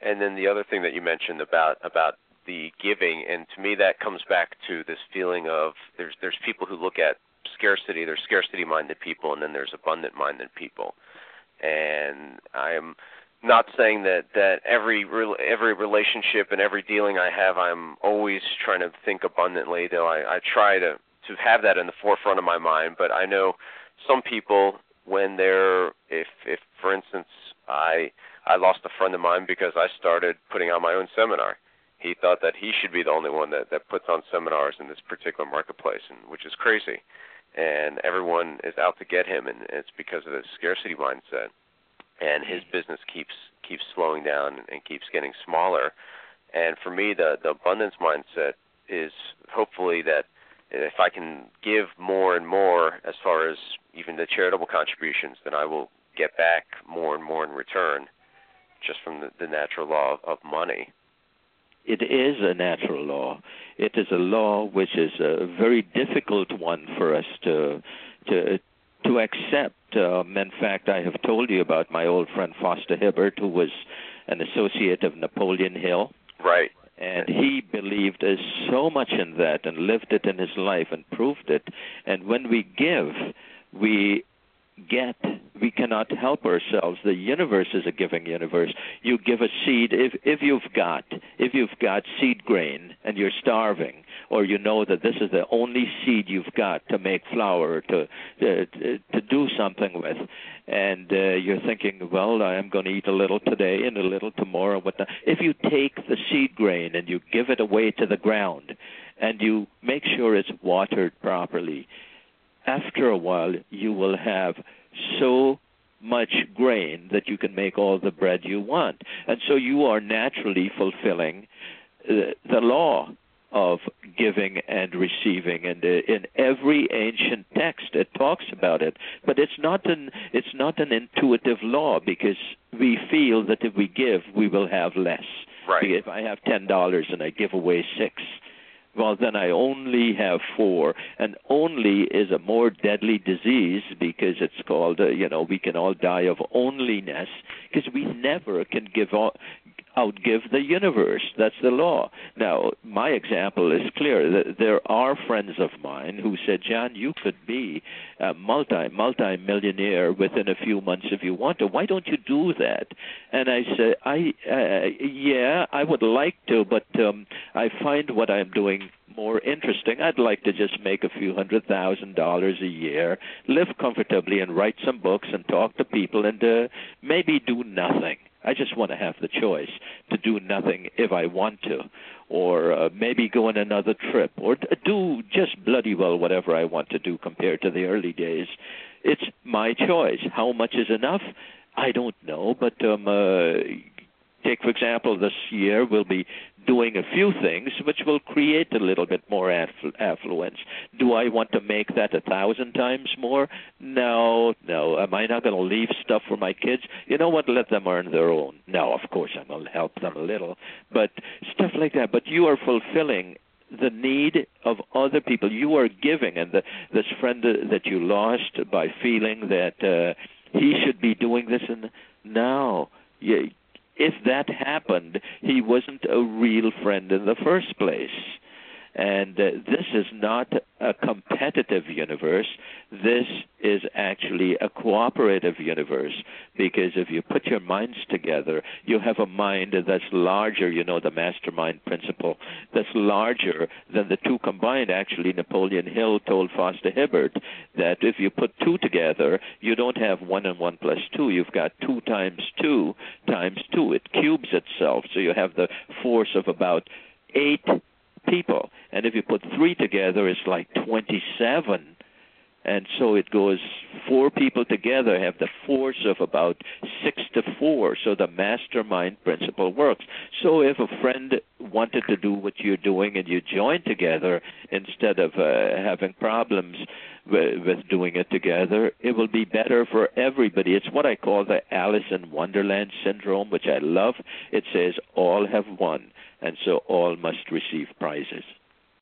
And then the other thing that you mentioned about the giving, and to me that comes back to this feeling of there's people who look at scarcity, there's scarcity-minded people, and then there's abundant-minded people. And I am not saying that every relationship and every dealing I have, I'm always trying to think abundantly, though I try to have that in the forefront of my mind. But I know some people, when they're, if for instance, I lost a friend of mine because I started putting on my own seminar. He thought that he should be the only one that puts on seminars in this particular marketplace, and which is crazy. And everyone is out to get him, and it's because of the scarcity mindset. And his business keeps slowing down and keeps getting smaller. And for me, the abundance mindset is hopefully that if I can give more and more as far as even the charitable contributions, then I will get back more and more in return, just from the natural law of money. It is a natural law. It is a law which is a very difficult one for us to accept. In fact, I have told you about my old friend Foster Hibbert, who was an associate of Napoleon Hill. Right. And he believed so much in that and lived it in his life and proved it. And when we give, we cannot help ourselves. The universe is a giving universe. You give a seed. If you've got seed grain and you're starving, or you know that this is the only seed you've got to make flour, to do something with, and you're thinking, well, I am going to eat a little today and a little tomorrow. If you take the seed grain and you give it away to the ground, and you make sure it's watered properly, after a while, you will have so much grain that you can make all the bread you want. And so you are naturally fulfilling the law of giving and receiving. And in every ancient text, it talks about it. But it's not an intuitive law, because we feel that if we give, we will have less. Right. If I have $10 and I give away $6, well, then I only have 4. And only is a more deadly disease, because it's called, we can all die of onlyness, because we never can outgive the universe. That's the law. Now, my example is clear. There are friends of mine who said, John, you could be a multi-millionaire within a few months if you want to. Why don't you do that? And I said, yeah, I would like to, but I find what I'm doing more interesting. I'd like to just make a few $100,000 a year, live comfortably, and write some books and talk to people, and maybe do nothing. I just want to have the choice to do nothing if I want to, or maybe go on another trip, or do just bloody well whatever I want to do compared to the early days. It's my choice. How much is enough? I don't know, but take, for example, this year we'll be doing a few things which will create a little bit more affluence. Do I want to make that 1,000 times more? No. Am I not going to leave stuff for my kids? You know what? Let them earn their own. No, of course I'm going to help them a little, but stuff like that. But you are fulfilling the need of other people. You are giving, and this friend that you lost by feeling that he should be doing this, and now if that happened, he wasn't a real friend in the first place. And this is not a competitive universe. This is actually a cooperative universe, because if you put your minds together, you have a mind that's larger, the mastermind principle, that's larger than the two combined. Actually, Napoleon Hill told Foster Hibbert that if you put 2 together, you don't have 1 and 1 plus 2. You've got 2 times 2 times 2. It cubes itself, so you have the force of about 8 people. And if you put 3 together, it's like 27. And so it goes, 4 people together have the force of about 6 to 4. So the mastermind principle works. So if a friend wanted to do what you're doing and you join together instead of having problems with doing it together, it will be better for everybody. It's what I call the Alice in Wonderland syndrome, which I love. It says all have won, and so all must receive prizes.